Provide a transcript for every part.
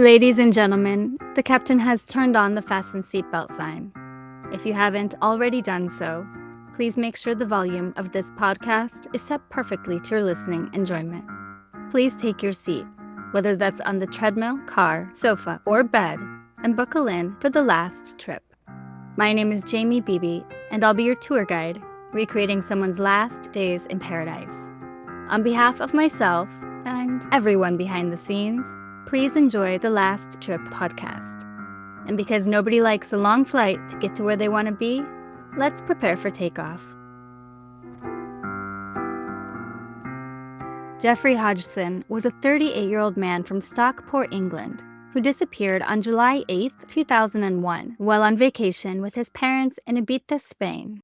Ladies and gentlemen, the captain has turned on the fasten seatbelt sign. If you haven't already done so, please make sure the volume of this podcast is set perfectly to your listening enjoyment. Please take your seat, whether that's on the treadmill, car, sofa, or bed, and buckle in for the last trip. My name is Jamie Beebe, and I'll be your tour guide, recreating someone's last days in paradise. On behalf of myself and everyone behind the scenes, please enjoy the Last Trip podcast. And because nobody likes a long flight to get to where they want to be, let's prepare for takeoff. Jeffrey Hodgson was a 38-year-old man from Stockport, England, who disappeared on July 8, 2001, while on vacation with his parents in Ibiza, Spain.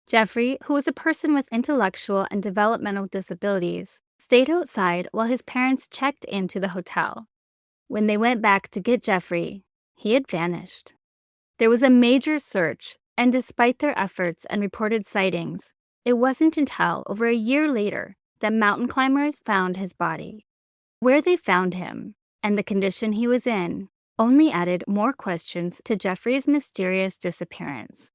Jeffrey, who was a person with intellectual and developmental disabilities, stayed outside while his parents checked into the hotel. When they went back to get Jeffrey, he had vanished. There was a major search, and despite their efforts and reported sightings, it wasn't until over a year later that mountain climbers found his body. Where they found him, and the condition he was in, only added more questions to Jeffrey's mysterious disappearance.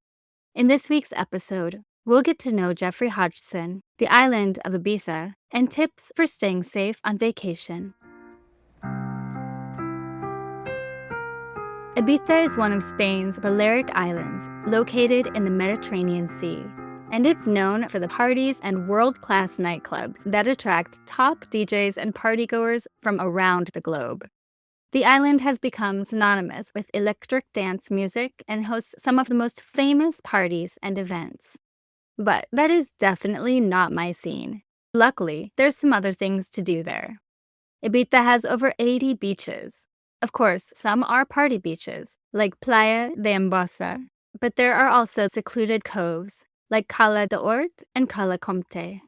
In this week's episode, we'll get to know Jeffrey Hodgson, the island of Ibiza, and tips for staying safe on vacation. Ibiza is one of Spain's Balearic Islands, located in the Mediterranean Sea, and it's known for the parties and world-class nightclubs that attract top DJs and partygoers from around the globe. The island has become synonymous with electric dance music and hosts some of the most famous parties and events. But that is definitely not my scene. Luckily, there's some other things to do there. Ibiza has over 80 beaches. Of course, some are party beaches, like Playa de Embosa, but there are also secluded coves, like Cala de Hort and Cala Comte.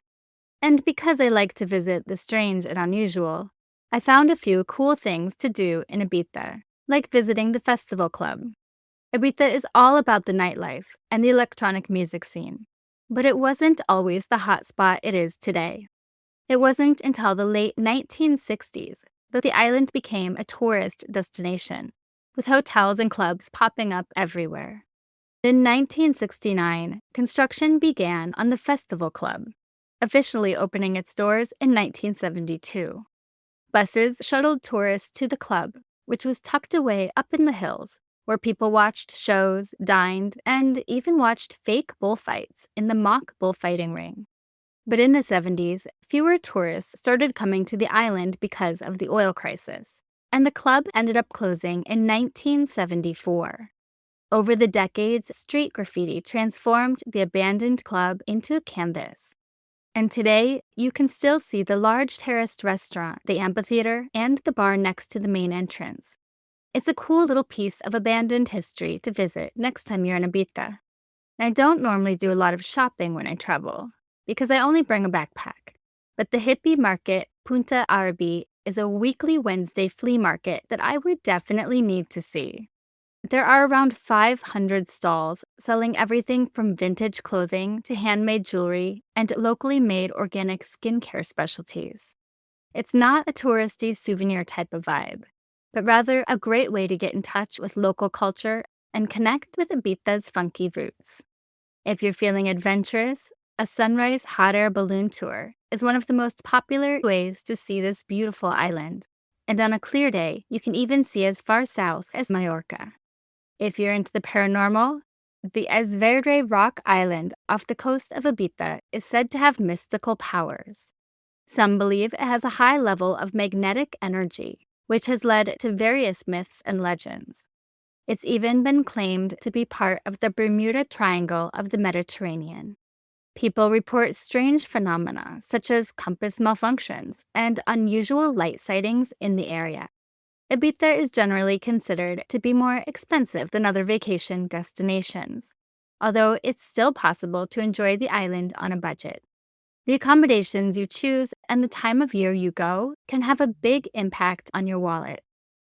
And because I like to visit the strange and unusual, I found a few cool things to do in Ibiza, like visiting the festival club. Ibiza is all about the nightlife and the electronic music scene, but it wasn't always the hotspot it is today. It wasn't until the late 1960s that the island became a tourist destination, with hotels and clubs popping up everywhere. In 1969, construction began on the Festival Club, officially opening its doors in 1972. Buses shuttled tourists to the club, which was tucked away up in the hills, where people watched shows, dined, and even watched fake bullfights in the mock bullfighting ring. But in the 70s, fewer tourists started coming to the island because of the oil crisis, and the club ended up closing in 1974. Over the decades, street graffiti transformed the abandoned club into a canvas. And today, you can still see the large terraced restaurant, the amphitheater, and the bar next to the main entrance. It's a cool little piece of abandoned history to visit next time you're in Ibiza. I don't normally do a lot of shopping when I travel, because I only bring a backpack. But the hippie market, Punta Arabi, is a weekly Wednesday flea market that I would definitely need to see. There are around 500 stalls selling everything from vintage clothing to handmade jewelry and locally made organic skincare specialties. It's not a touristy souvenir type of vibe, but rather a great way to get in touch with local culture and connect with Ibiza's funky roots. If you're feeling adventurous, a sunrise hot air balloon tour is one of the most popular ways to see this beautiful island, and on a clear day, you can even see as far south as Mallorca. If you're into the paranormal, the Es Verde rock island off the coast of Ibiza is said to have mystical powers. Some believe it has a high level of magnetic energy, which has led to various myths and legends. It's even been claimed to be part of the Bermuda Triangle of the Mediterranean. People report strange phenomena such as compass malfunctions and unusual light sightings in the area. Ibiza is generally considered to be more expensive than other vacation destinations, although it's still possible to enjoy the island on a budget. The accommodations you choose and the time of year you go can have a big impact on your wallet.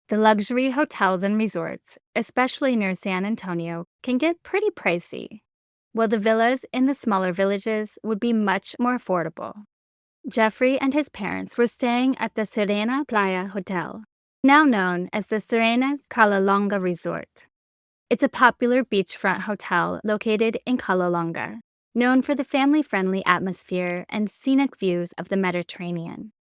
The luxury hotels and resorts, especially near San Antonio, can get pretty pricey, while the villas in the smaller villages would be much more affordable. Jeffrey and his parents were staying at the Serena Playa Hotel, now known as the Serenas Calalonga Resort. It's a popular beachfront hotel located in Calalonga, known for the family-friendly atmosphere and scenic views of the Mediterranean.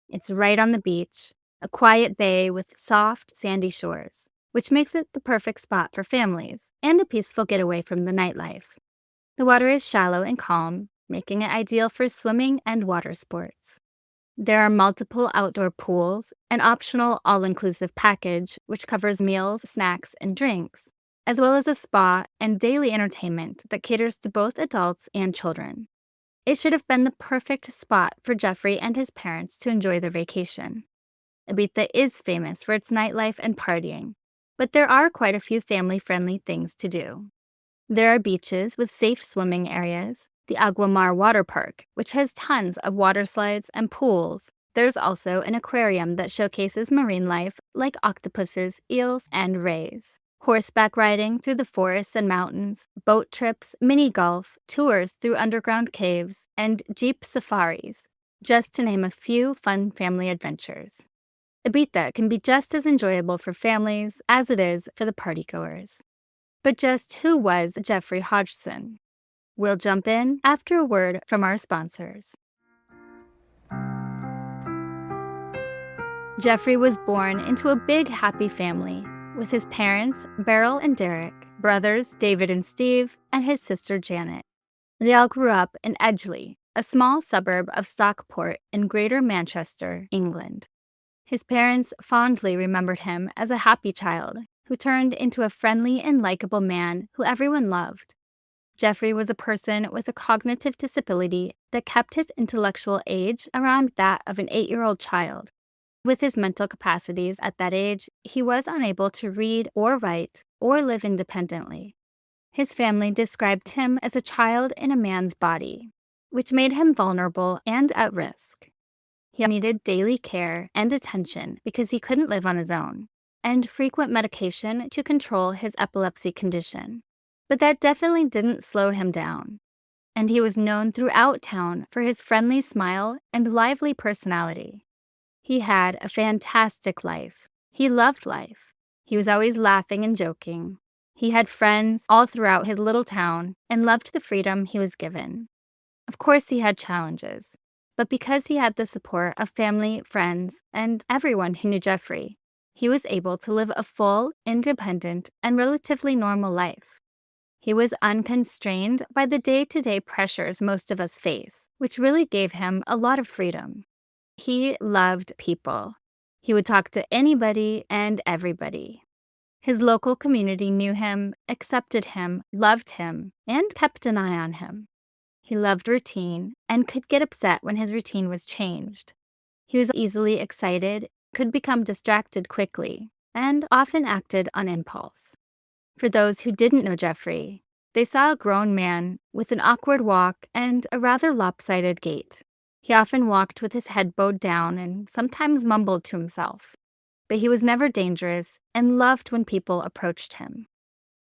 It's right on the beach, a quiet bay with soft, sandy shores, which makes it the perfect spot for families and a peaceful getaway from the nightlife. The water is shallow and calm, making it ideal for swimming and water sports. There are multiple outdoor pools, an optional all-inclusive package which covers meals, snacks, and drinks, as well as a spa and daily entertainment that caters to both adults and children. It should have been the perfect spot for Jeffrey and his parents to enjoy their vacation. Ibiza is famous for its nightlife and partying, but there are quite a few family-friendly things to do. There are beaches with safe swimming areas, the Aguamar Water Park, which has tons of water slides and pools. There's also an aquarium that showcases marine life like octopuses, eels, and rays. Horseback riding through the forests and mountains, boat trips, mini golf, tours through underground caves, and jeep safaris, just to name a few fun family adventures. Ibiza can be just as enjoyable for families as it is for the partygoers. But just who was Jeffrey Hodgson? We'll jump in after a word from our sponsors. Jeffrey was born into a big, happy family with his parents, Beryl and Derek, brothers David and Steve, and his sister Janet. They all grew up in Edgeley, a small suburb of Stockport in Greater Manchester, England. His parents fondly remembered him as a happy child who turned into a friendly and likable man who everyone loved. Jeffrey was a person with a cognitive disability that kept his intellectual age around that of an 8-year-old child. With his mental capacities at that age, he was unable to read or write or live independently. His family described him as a child in a man's body, which made him vulnerable and at risk. He needed daily care and attention because he couldn't live on his own, and frequent medication to control his epilepsy condition. But that definitely didn't slow him down, and he was known throughout town for his friendly smile and lively personality. He had a fantastic life. He loved life. He was always laughing and joking. He had friends all throughout his little town and loved the freedom he was given. Of course, he had challenges, but because he had the support of family, friends, and everyone who knew Jeffrey, he was able to live a full, independent, and relatively normal life. He was unconstrained by the day-to-day pressures most of us face, which really gave him a lot of freedom. He loved people. He would talk to anybody and everybody. His local community knew him, accepted him, loved him, and kept an eye on him. He loved routine and could get upset when his routine was changed. He was easily excited, could become distracted quickly, and often acted on impulse. For those who didn't know Jeffrey, they saw a grown man with an awkward walk and a rather lopsided gait. He often walked with his head bowed down and sometimes mumbled to himself. But he was never dangerous and loved when people approached him.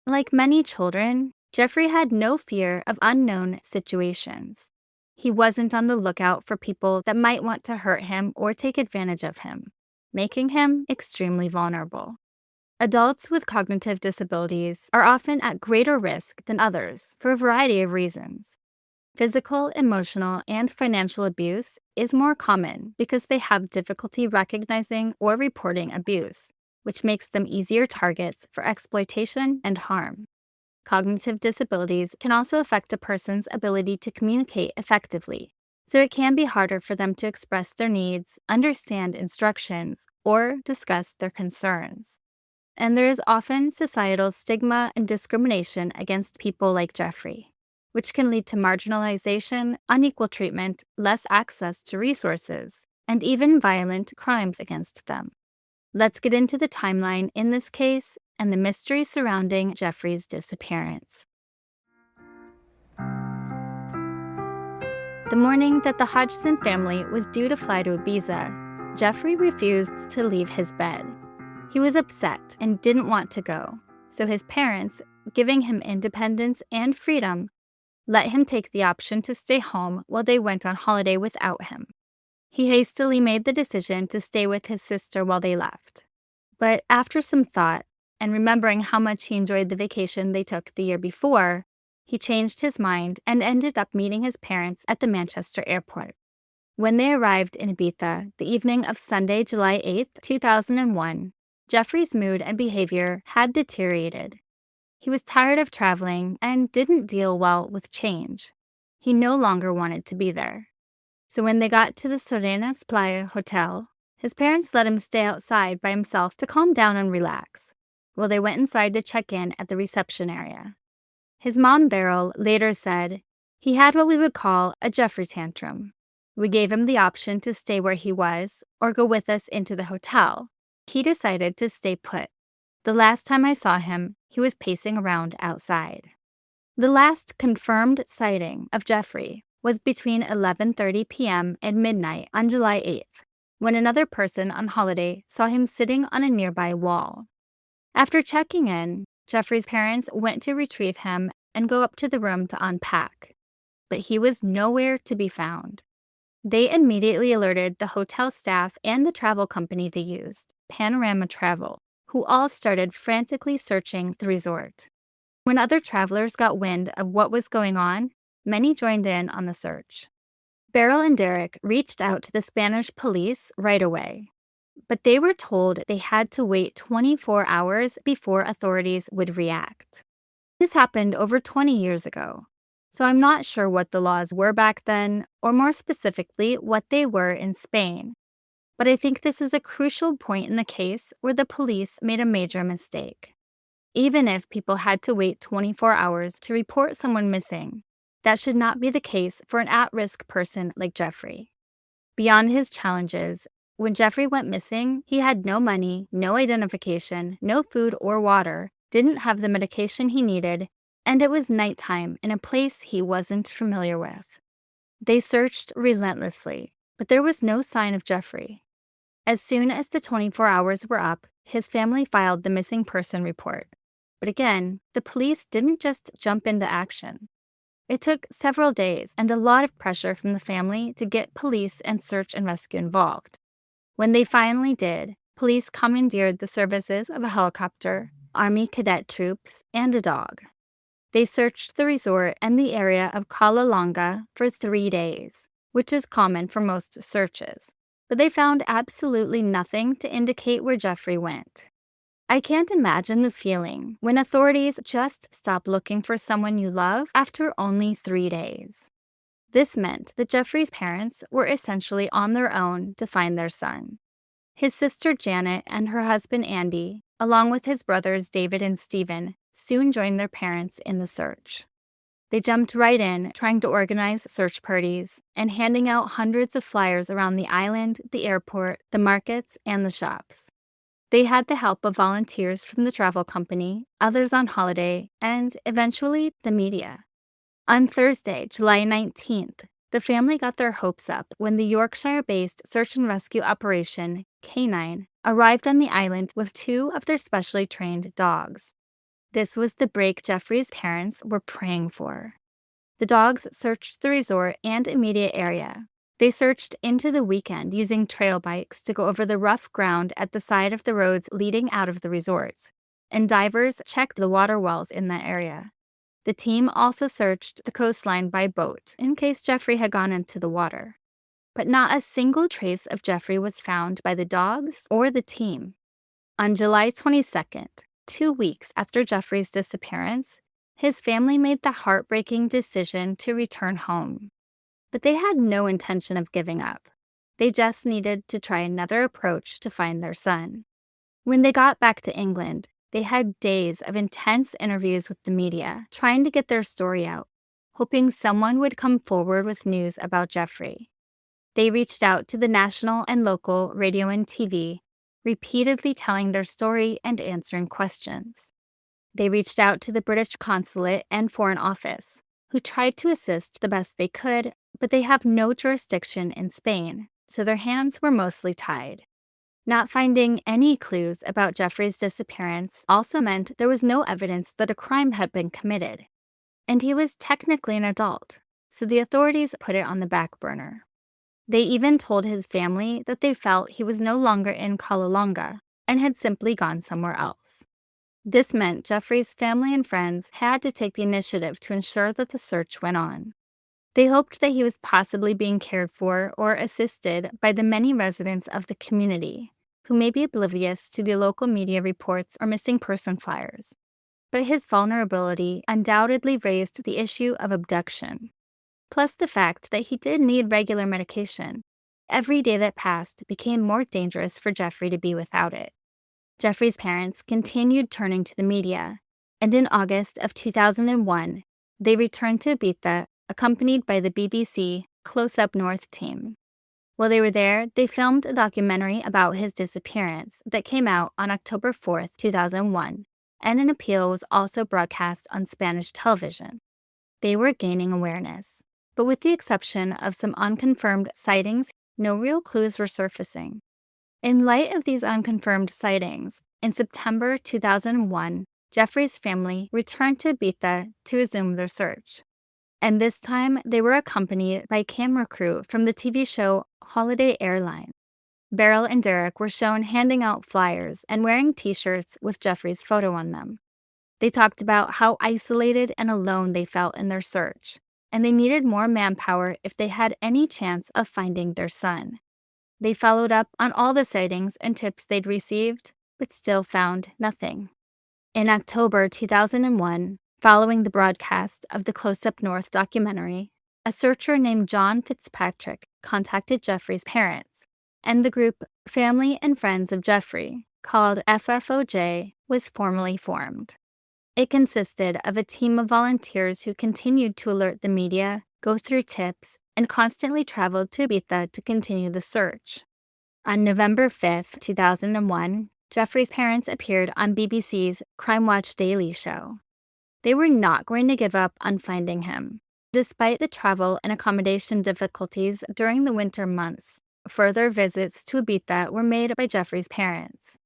Like many children, Jeffrey had no fear of unknown situations. He wasn't on the lookout for people that might want to hurt him or take advantage of him, making him extremely vulnerable. Adults with cognitive disabilities are often at greater risk than others for a variety of reasons. Physical, emotional, and financial abuse is more common because they have difficulty recognizing or reporting abuse, which makes them easier targets for exploitation and harm. Cognitive disabilities can also affect a person's ability to communicate effectively, so it can be harder for them to express their needs, understand instructions, or discuss their concerns. And there is often societal stigma and discrimination against people like Jeffrey, which can lead to marginalization, unequal treatment, less access to resources, and even violent crimes against them. Let's get into the timeline in this case and the mystery surrounding Jeffrey's disappearance. The morning that the Hodgson family was due to fly to Ibiza, Jeffrey refused to leave his bed. He was upset and didn't want to go, so his parents, giving him independence and freedom, let him take the option to stay home while they went on holiday without him. He hastily made the decision to stay with his sister while they left. But after some thought, and remembering how much he enjoyed the vacation they took the year before, he changed his mind and ended up meeting his parents at the Manchester airport. When they arrived in Ibiza the evening of Sunday, July 8th, 2001, Jeffrey's mood and behavior had deteriorated. He was tired of traveling and didn't deal well with change. He no longer wanted to be there. So when they got to the Serenas Playa Hotel, his parents let him stay outside by himself to calm down and relax, while they went inside to check in at the reception area. His mom, Beryl, later said, "He had what we would call a Jeffrey tantrum. We gave him the option to stay where he was or go with us into the hotel. He decided to stay put. The last time I saw him, he was pacing around outside." The last confirmed sighting of Jeffrey was between 11:30 p.m. and midnight on July 8th, when another person on holiday saw him sitting on a nearby wall. After checking in, Jeffrey's parents went to retrieve him and go up to the room to unpack, but he was nowhere to be found. They immediately alerted the hotel staff and the travel company they used, Panorama Travel, who all started frantically searching the resort. When other travelers got wind of what was going on, many joined in on the search. Beryl and Derek reached out to the Spanish police right away, but they were told they had to wait 24 hours before authorities would react. This happened over 20 years ago, so I'm not sure what the laws were back then, or more specifically, what they were in Spain. But I think this is a crucial point in the case where the police made a major mistake. Even if people had to wait 24 hours to report someone missing, that should not be the case for an at-risk person like Jeffrey. Beyond his challenges, when Jeffrey went missing, he had no money, no identification, no food or water, didn't have the medication he needed, and it was nighttime in a place he wasn't familiar with. They searched relentlessly, but there was no sign of Jeffrey. As soon as the 24 hours were up, his family filed the missing person report. But again, the police didn't just jump into action. It took several days and a lot of pressure from the family to get police and search and rescue involved. When they finally did, police commandeered the services of a helicopter, Army cadet troops, and a dog. They searched the resort and the area of Cala Longa for 3 days, which is common for most searches, but they found absolutely nothing to indicate where Jeffrey went. I can't imagine the feeling when authorities just stop looking for someone you love after only 3 days. This meant that Jeffrey's parents were essentially on their own to find their son. His sister Janet and her husband Andy, along with his brothers David and Stephen, soon joined their parents in the search. They jumped right in, trying to organize search parties and handing out hundreds of flyers around the island, the airport, the markets, and the shops. They had the help of volunteers from the travel company, others on holiday, and eventually the media. On Thursday, July 19th, the family got their hopes up when the Yorkshire-based search and rescue operation, K9, arrived on the island with 2 of their specially trained dogs. This was the break Jeffrey's parents were praying for. The dogs searched the resort and immediate area. They searched into the weekend using trail bikes to go over the rough ground at the side of the roads leading out of the resort, and divers checked the water wells in that area. The team also searched the coastline by boat in case Jeffrey had gone into the water. But not a single trace of Jeffrey was found by the dogs or the team. On July 22nd, 2 weeks after Jeffrey's disappearance, his family made the heartbreaking decision to return home. But they had no intention of giving up. They just needed to try another approach to find their son. When they got back to England, they had days of intense interviews with the media, trying to get their story out, hoping someone would come forward with news about Jeffrey. They reached out to the national and local radio and TV, repeatedly telling their story and answering questions. They reached out to the British consulate and Foreign Office, who tried to assist the best they could, but they have no jurisdiction in Spain, so their hands were mostly tied. Not finding any clues about Jeffrey's disappearance also meant there was no evidence that a crime had been committed. And he was technically an adult, so the authorities put it on the back burner. They even told his family that they felt he was no longer in Cala Longa, and had simply gone somewhere else. This meant Jeffrey's family and friends had to take the initiative to ensure that the search went on. They hoped that he was possibly being cared for or assisted by the many residents of the community who may be oblivious to the local media reports or missing person flyers. But his vulnerability undoubtedly raised the issue of abduction. Plus the fact that he did need regular medication. Every day that passed became more dangerous for Jeffrey to be without it. Jeffrey's parents continued turning to the media, and in August of 2001, they returned to Ibiza accompanied by the BBC Close Up North team. While they were there, they filmed a documentary about his disappearance that came out on October 4th, 2001, and an appeal was also broadcast on Spanish television. They were gaining awareness, but with the exception of some unconfirmed sightings, no real clues were surfacing. In light of these unconfirmed sightings, in September 2001, Jeffrey's family returned to Ibiza to resume their search. And this time, they were accompanied by camera crew from the TV show Holiday Airline. Beryl and Derek were shown handing out flyers and wearing t-shirts with Jeffrey's photo on them. They talked about how isolated and alone they felt in their search, and they needed more manpower if they had any chance of finding their son. They followed up on all the sightings and tips they'd received, but still found nothing. In October 2001, following the broadcast of the Close Up North documentary, a searcher named John Fitzpatrick contacted Jeffrey's parents, and the group Family and Friends of Jeffrey, called FFOJ, was formally formed. It consisted of a team of volunteers who continued to alert the media, go through tips, and constantly traveled to Ibiza to continue the search. On November 5th, 2001, Jeffrey's parents appeared on BBC's Crime Watch Daily show. They were not going to give up on finding him. Despite the travel and accommodation difficulties during the winter months, further visits to Ibiza were made by Jeffrey's parents.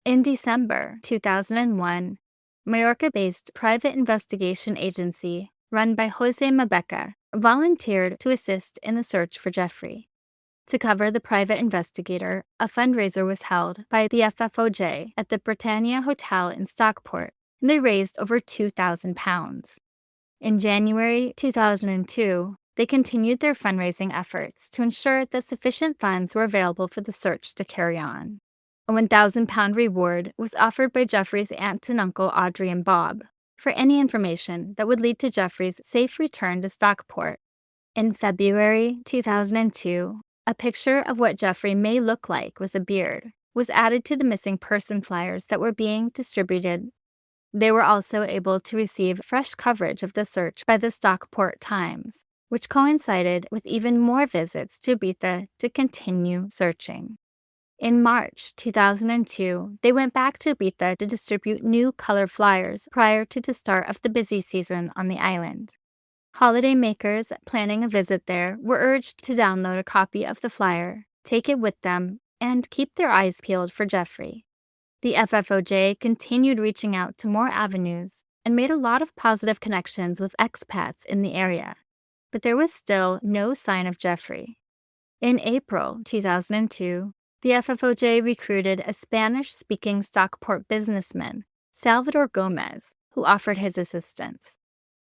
In December 2001, Mallorca-based private investigation agency run by Jose Mabeca volunteered to assist in the search for Jeffrey. To cover the private investigator, a fundraiser was held by the FFOJ at the Britannia Hotel in Stockport, and they raised over £2,000. In January 2002, they continued their fundraising efforts to ensure that sufficient funds were available for the search to carry on. A £1,000 reward was offered by Jeffrey's aunt and uncle Audrey and Bob for any information that would lead to Jeffrey's safe return to Stockport. In February 2002, a picture of what Jeffrey may look like with a beard was added to the missing person flyers that were being distributed. They were also able to receive fresh coverage of the search by the Stockport Times, which coincided with even more visits to Ibiza to continue searching. In March 2002, they went back to Ibiza to distribute new color flyers prior to the start of the busy season on the island. Holiday makers planning a visit there were urged to download a copy of the flyer, take it with them, and keep their eyes peeled for Jeffrey. The FFOJ continued reaching out to more avenues and made a lot of positive connections with expats in the area, but there was still no sign of Jeffrey. In April 2002, the FFOJ recruited a Spanish-speaking Stockport businessman, Salvador Gomez, who offered his assistance.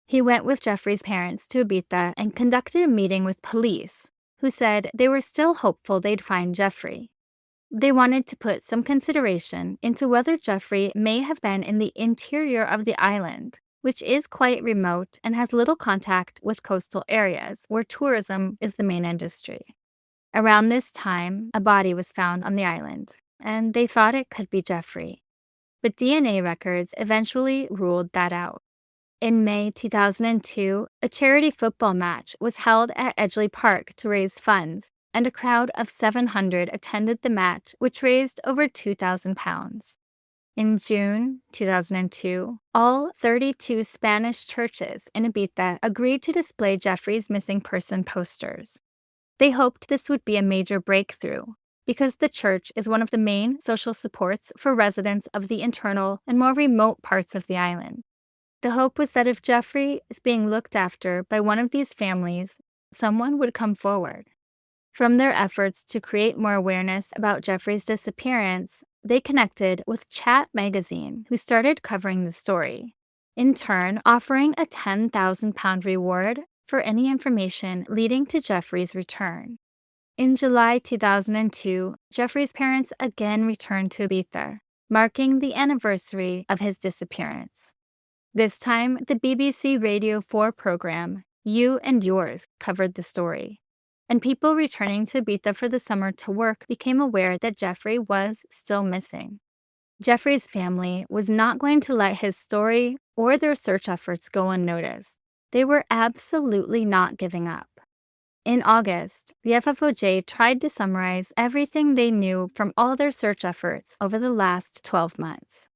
He went with Jeffrey's parents to Ibiza and conducted a meeting with police, who said they were still hopeful they'd find Jeffrey. They wanted to put some consideration into whether Jeffrey may have been in the interior of the island, which is quite remote and has little contact with coastal areas where tourism is the main industry. Around this time, a body was found on the island, and they thought it could be Jeffrey. But DNA records eventually ruled that out. In May 2002, a charity football match was held at Edgeley Park to raise funds, and a crowd of 700 attended the match, which raised over £2,000. In June 2002, all 32 Spanish churches in Ibiza agreed to display Jeffrey's missing person posters. They hoped this would be a major breakthrough, because the church is one of the main social supports for residents of the internal and more remote parts of the island. The hope was that if Jeffrey is being looked after by one of these families, someone would come forward. From their efforts to create more awareness about Jeffrey's disappearance, they connected with Chat magazine, who started covering the story, in turn offering a £10,000 reward for any information leading to Jeffrey's return. In July 2002, Jeffrey's parents again returned to Ibiza, marking the anniversary of his disappearance. This time, the BBC Radio 4 program, You and Yours, covered the story, and people returning to Ibiza for the summer to work became aware that Jeffrey was still missing. Jeffrey's family was not going to let his story or their search efforts go unnoticed. They were absolutely not giving up. In August, the FFOJ tried to summarize everything they knew from all their search efforts over the last 12 months.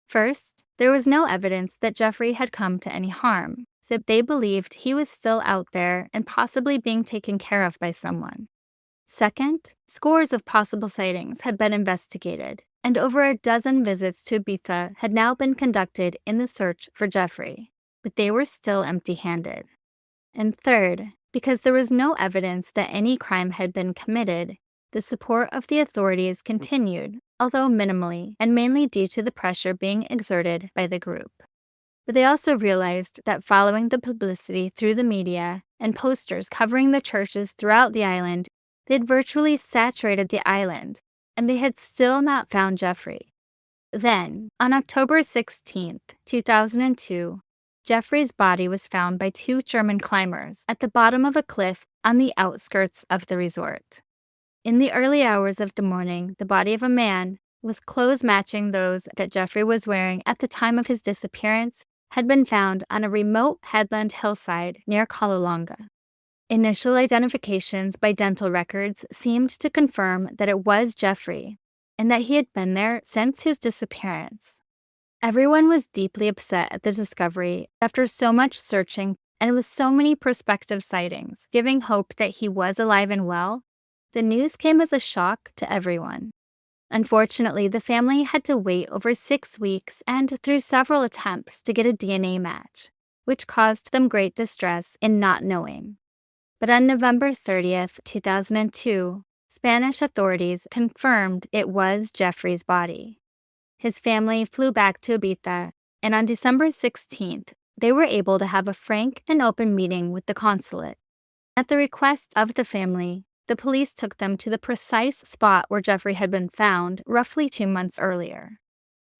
First, there was no evidence that Jeffrey had come to any harm, so they believed he was still out there and possibly being taken care of by someone. Second, scores of possible sightings had been investigated, and over a dozen visits to Ibiza had now been conducted in the search for Jeffrey, but they were still empty-handed. And third, because there was no evidence that any crime had been committed, the support of the authorities continued, although minimally, and mainly due to the pressure being exerted by the group. But they also realized that following the publicity through the media and posters covering the churches throughout the island, they had virtually saturated the island, and they had still not found Jeffrey. Then, on October 16, 2002, Jeffrey's body was found by two German climbers at the bottom of a cliff on the outskirts of the resort. In the early hours of the morning, the body of a man, with clothes matching those that Jeffrey was wearing at the time of his disappearance, had been found on a remote headland hillside near Callelonga. Initial identifications by dental records seemed to confirm that it was Jeffrey, and that he had been there since his disappearance. Everyone was deeply upset at the discovery after so much searching and with so many prospective sightings, giving hope that he was alive and well. The news came as a shock to everyone. Unfortunately, the family had to wait over 6 weeks and through several attempts to get a DNA match, which caused them great distress in not knowing. But on November 30th, 2002, Spanish authorities confirmed it was Jeffrey's body. His family flew back to Ibiza, and on December 16th, they were able to have a frank and open meeting with the consulate. At the request of the family, the police took them to the precise spot where Jeffrey had been found roughly 2 months earlier.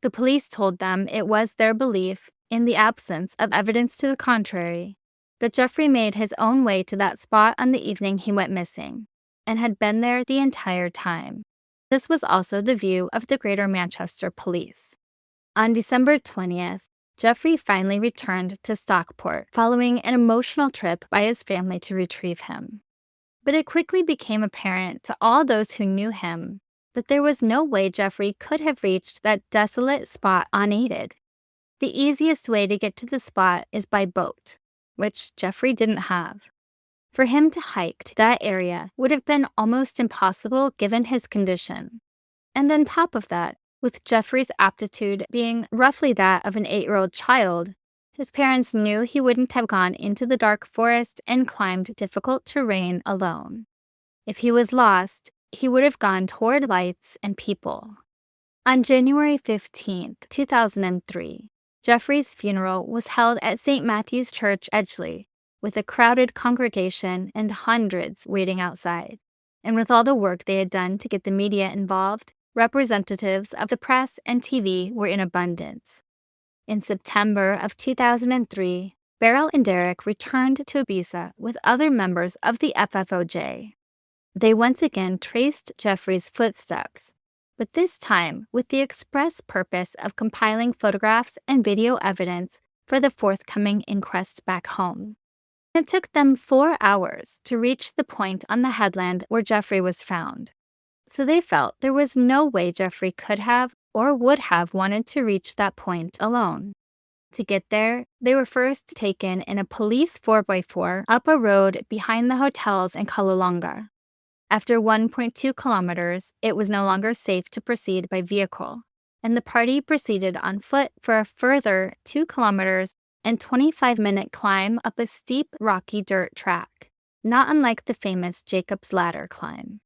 The police told them it was their belief, in the absence of evidence to the contrary, that Jeffrey made his own way to that spot on the evening he went missing, and had been there the entire time. This was also the view of the Greater Manchester Police. On December 20th, Jeffrey finally returned to Stockport following an emotional trip by his family to retrieve him. But it quickly became apparent to all those who knew him that there was no way Jeffrey could have reached that desolate spot unaided. The easiest way to get to the spot is by boat, which Jeffrey didn't have. For him to hike to that area would have been almost impossible given his condition. And on top of that, with Jeffrey's aptitude being roughly that of an 8-year-old child, his parents knew he wouldn't have gone into the dark forest and climbed difficult terrain alone. If he was lost, he would have gone toward lights and people. On January 15, 2003, Jeffrey's funeral was held at St. Matthew's Church, Edgeley, with a crowded congregation and hundreds waiting outside. And with all the work they had done to get the media involved, representatives of the press and TV were in abundance. In September of 2003, Beryl and Derek returned to Ibiza with other members of the FFOJ. They once again traced Jeffrey's footsteps, but this time with the express purpose of compiling photographs and video evidence for the forthcoming inquest back home. It took them 4 hours to reach the point on the headland where Jeffrey was found. So they felt there was no way Jeffrey could have or would have wanted to reach that point alone. To get there, they were first taken in a police 4x4 up a road behind the hotels in Callelonga. After 1.2 kilometers, it was no longer safe to proceed by vehicle, and the party proceeded on foot for a further 2 kilometers and 25-minute climb up a steep, rocky dirt track, not unlike the famous Jacob's Ladder climb.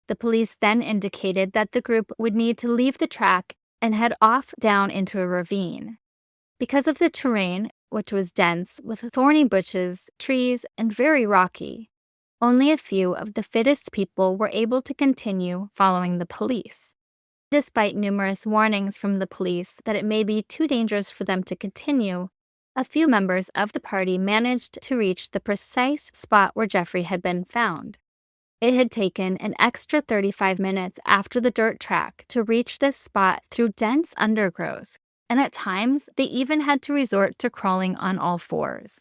The police then indicated that the group would need to leave the track and head off down into a ravine. Because of the terrain, which was dense with thorny bushes, trees, and very rocky, only a few of the fittest people were able to continue following the police. Despite numerous warnings from the police that it may be too dangerous for them to continue, a few members of the party managed to reach the precise spot where Jeffrey had been found. It had taken an extra 35 minutes after the dirt track to reach this spot through dense undergrowth, and at times they even had to resort to crawling on all fours.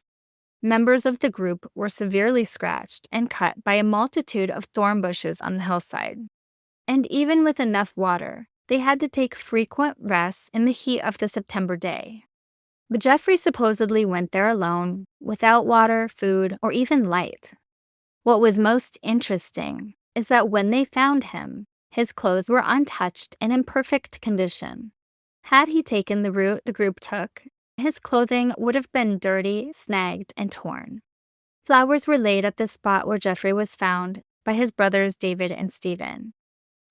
Members of the group were severely scratched and cut by a multitude of thorn bushes on the hillside. And even with enough water, they had to take frequent rests in the heat of the September day. But Jeffrey supposedly went there alone, without water, food, or even light. What was most interesting is that when they found him, his clothes were untouched and in perfect condition. Had he taken the route the group took, his clothing would have been dirty, snagged, and torn. Flowers were laid at the spot where Jeffrey was found by his brothers David and Stephen.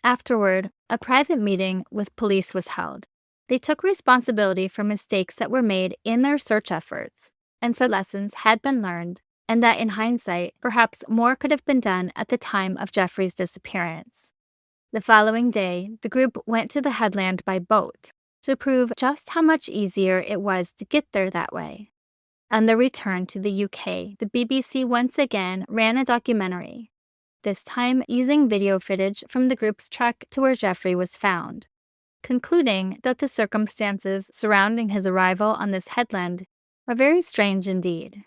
Afterward, a private meeting with police was held. They took responsibility for mistakes that were made in their search efforts, and said lessons had been learned, and that in hindsight, perhaps more could have been done at the time of Jeffrey's disappearance. The following day, the group went to the headland by boat to prove just how much easier it was to get there that way. On their return to the UK, the BBC once again ran a documentary, this time using video footage from the group's trek to where Jeffrey was found, concluding that the circumstances surrounding his arrival on this headland are very strange indeed.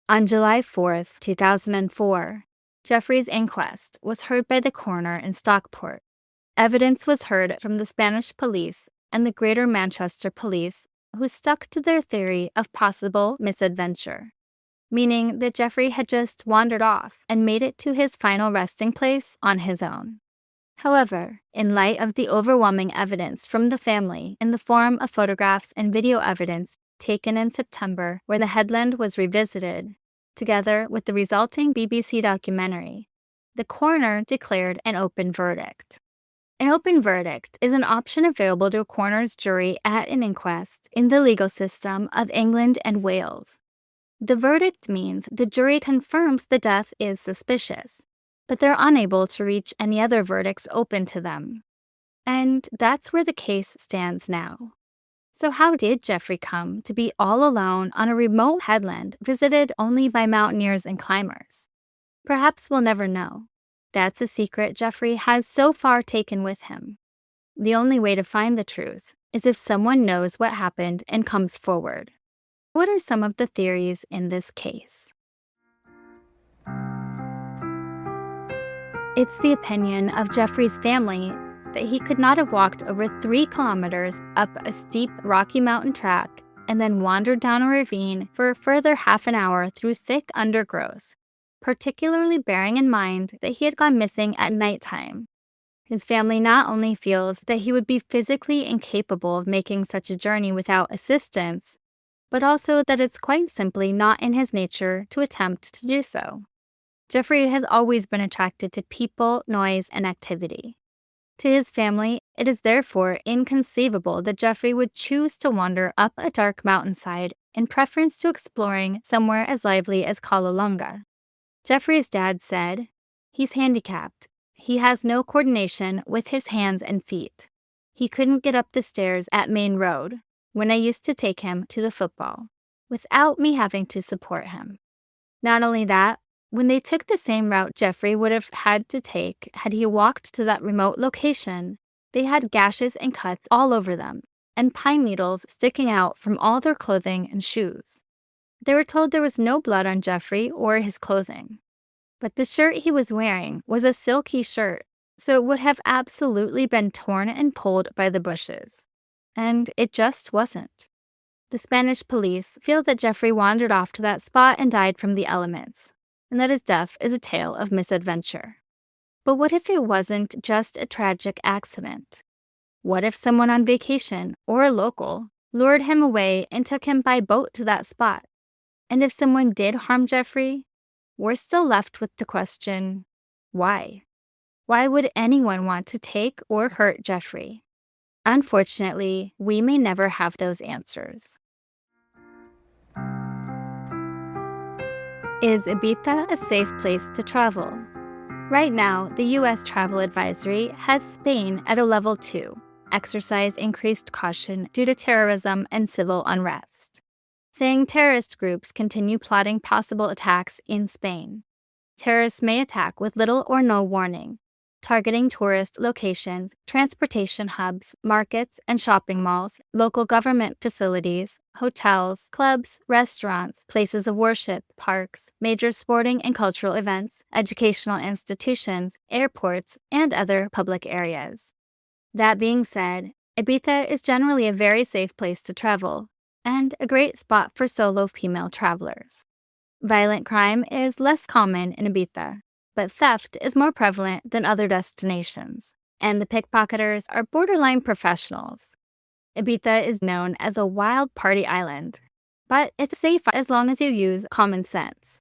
On July 4, 2004, Jeffrey's inquest was heard by the coroner in Stockport. Evidence was heard from the Spanish police and the Greater Manchester Police, who stuck to their theory of possible misadventure, meaning that Jeffrey had just wandered off and made it to his final resting place on his own. However, in light of the overwhelming evidence from the family in the form of photographs and video evidence taken in September where the headland was revisited, together with the resulting BBC documentary, the coroner declared an open verdict. An open verdict is an option available to a coroner's jury at an inquest in the legal system of England and Wales. The verdict means the jury confirms the death is suspicious, but they're unable to reach any other verdicts open to them. And that's where the case stands now. So how did Jeffrey come to be all alone on a remote headland visited only by mountaineers and climbers? Perhaps we'll never know. That's a secret Jeffrey has so far taken with him. The only way to find the truth is if someone knows what happened and comes forward. What are some of the theories in this case? It's the opinion of Jeffrey's family that he could not have walked over 3 kilometers up a steep rocky mountain track and then wandered down a ravine for a further half an hour through thick undergrowth, particularly bearing in mind that he had gone missing at nighttime. His family not only feels that he would be physically incapable of making such a journey without assistance, but also that it's quite simply not in his nature to attempt to do so. Jeffrey has always been attracted to people, noise, and activity. To his family, it is therefore inconceivable that Jeffrey would choose to wander up a dark mountainside in preference to exploring somewhere as lively as Callelonga. Jeffrey's dad said, "He's handicapped. He has no coordination with his hands and feet. He couldn't get up the stairs at Main Road when I used to take him to the football, without me having to support him." Not only that, when they took the same route Jeffrey would have had to take had he walked to that remote location, they had gashes and cuts all over them, and pine needles sticking out from all their clothing and shoes. They were told there was no blood on Jeffrey or his clothing. But the shirt he was wearing was a silky shirt, so it would have absolutely been torn and pulled by the bushes. And it just wasn't. The Spanish police feel that Jeffrey wandered off to that spot and died from the elements, and that his death is a tale of misadventure. But what if it wasn't just a tragic accident? What if someone on vacation, or a local, lured him away and took him by boat to that spot? And if someone did harm Jeffrey, we're still left with the question, why? Why would anyone want to take or hurt Jeffrey? Unfortunately, we may never have those answers. Is Ibiza a safe place to travel? Right now, the U.S. Travel Advisory has Spain at a level 2. Exercise increased caution due to terrorism and civil unrest, saying terrorist groups continue plotting possible attacks in Spain. Terrorists may attack with little or no warning, targeting tourist locations, transportation hubs, markets and shopping malls, local government facilities, hotels, clubs, restaurants, places of worship, parks, major sporting and cultural events, educational institutions, airports, and other public areas. That being said, Ibiza is generally a very safe place to travel and a great spot for solo female travelers. Violent crime is less common in Ibiza, but theft is more prevalent than other destinations, and the pickpocketers are borderline professionals. Ibiza is known as a wild party island, but it's safe as long as you use common sense.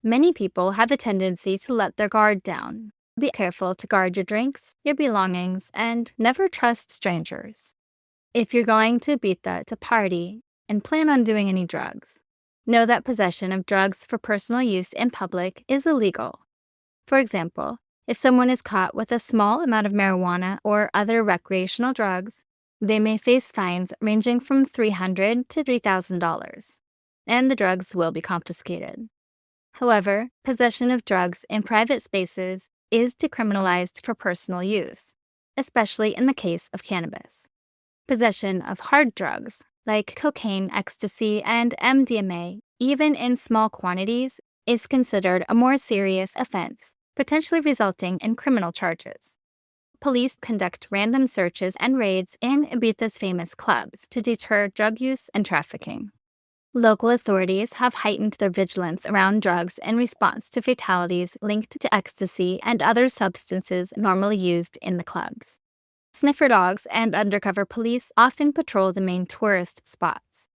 Many people have a tendency to let their guard down. Be careful to guard your drinks, your belongings, and never trust strangers. If you're going to Ibiza to party and plan on doing any drugs, know that possession of drugs for personal use in public is illegal. For example, if someone is caught with a small amount of marijuana or other recreational drugs, they may face fines ranging from $300 to $3,000, and the drugs will be confiscated. However, possession of drugs in private spaces is decriminalized for personal use, especially in the case of cannabis. Possession of hard drugs, like cocaine, ecstasy, and MDMA, even in small quantities, is considered a more serious offense, potentially resulting in criminal charges. Police conduct random searches and raids in Ibiza's famous clubs to deter drug use and trafficking. Local authorities have heightened their vigilance around drugs in response to fatalities linked to ecstasy and other substances normally used in the clubs. Sniffer dogs and undercover police often patrol the main tourist spots.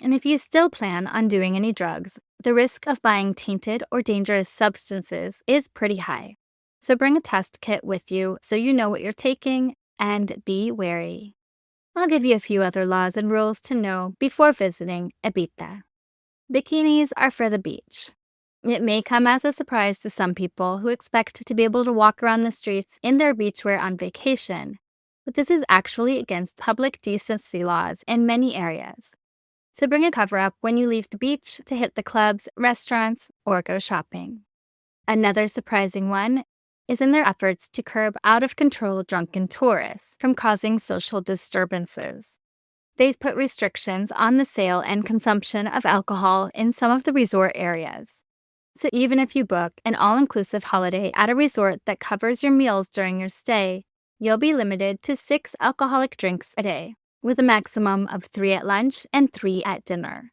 And if you still plan on doing any drugs, the risk of buying tainted or dangerous substances is pretty high. So bring a test kit with you so you know what you're taking, and be wary. I'll give you a few other laws and rules to know before visiting Ibiza. Bikinis are for the beach. It may come as a surprise to some people who expect to be able to walk around the streets in their beachwear on vacation, but this is actually against public decency laws in many areas. So bring a cover-up when you leave the beach to hit the clubs, restaurants, or go shopping. Another surprising one is in their efforts to curb out-of-control drunken tourists from causing social disturbances. They've put restrictions on the sale and consumption of alcohol in some of the resort areas. So even if you book an all-inclusive holiday at a resort that covers your meals during your stay, you'll be limited to 6 alcoholic drinks a day, with a maximum of 3 at lunch and 3 at dinner.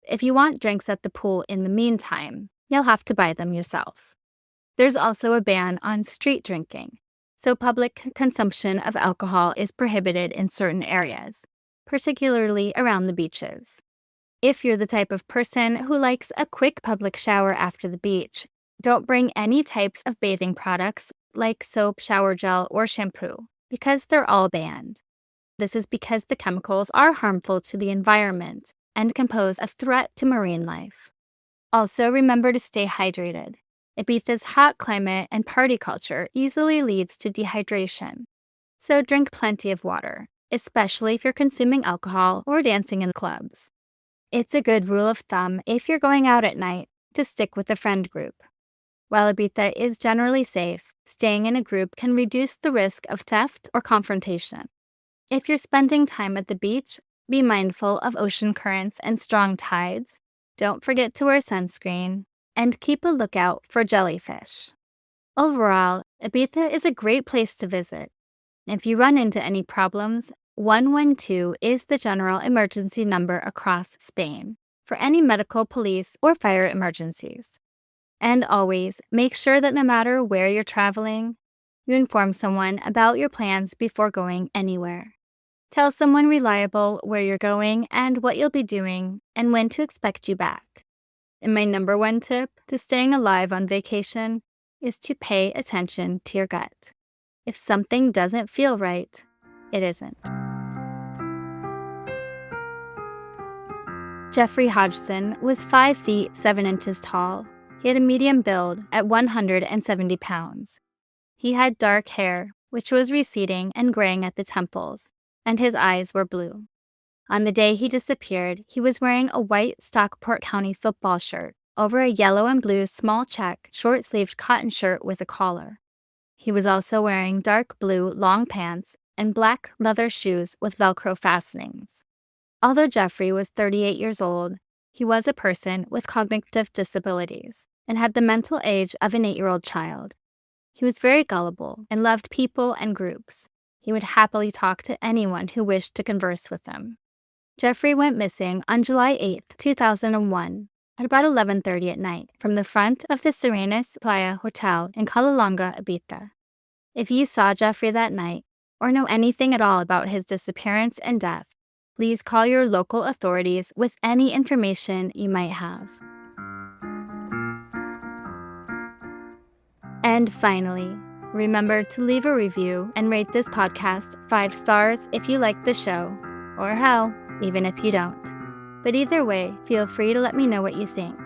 If you want drinks at the pool in the meantime, you'll have to buy them yourself. There's also a ban on street drinking, so public consumption of alcohol is prohibited in certain areas, particularly around the beaches. If you're the type of person who likes a quick public shower after the beach, don't bring any types of bathing products like soap, shower gel, or shampoo, because they're all banned. This is because the chemicals are harmful to the environment and can pose a threat to marine life. Also, remember to stay hydrated. Ibiza's hot climate and party culture easily leads to dehydration, so drink plenty of water, especially if you're consuming alcohol or dancing in clubs. It's a good rule of thumb if you're going out at night to stick with a friend group. While Ibiza is generally safe, staying in a group can reduce the risk of theft or confrontation. If you're spending time at the beach, be mindful of ocean currents and strong tides. Don't forget to wear sunscreen, and keep a lookout for jellyfish. Overall, Ibiza is a great place to visit. If you run into any problems, 112 is the general emergency number across Spain for any medical, police, or fire emergencies. And always, make sure that no matter where you're traveling, you inform someone about your plans before going anywhere. Tell someone reliable where you're going and what you'll be doing and when to expect you back. And my number 1 tip to staying alive on vacation is to pay attention to your gut. If something doesn't feel right, it isn't. Jeffrey Hodgson was 5 feet 7 inches tall. He had a medium build at 170 pounds. He had dark hair, which was receding and graying at the temples, and his eyes were blue. On the day he disappeared, he was wearing a white Stockport County football shirt over a yellow and blue small check, short-sleeved cotton shirt with a collar. He was also wearing dark blue long pants and black leather shoes with Velcro fastenings. Although Jeffrey was 38 years old, he was a person with cognitive disabilities and had the mental age of an 8-year-old child. He was very gullible and loved people and groups. He would happily talk to anyone who wished to converse with him. Jeffrey went missing on July 8, 2001, at about 11:30 at night from the front of the Serenas Playa Hotel in Calolonga, Ibiza. If you saw Jeffrey that night or know anything at all about his disappearance and death, please call your local authorities with any information you might have. And finally, remember to leave a review and rate this podcast 5 stars if you like the show, or hell, even if you don't. But either way, feel free to let me know what you think.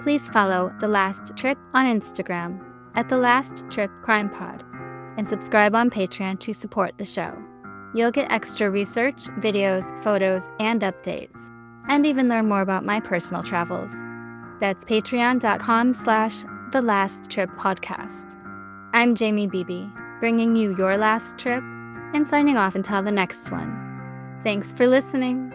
Please follow The Last Trip on Instagram at The Last Trip Crime Pod and subscribe on Patreon to support the show. You'll get extra research, videos, photos, and updates, and even learn more about my personal travels. That's patreon.com/The Last Trip Podcast. I'm Jamie Beebe, bringing you your last trip and signing off until the next one. Thanks for listening.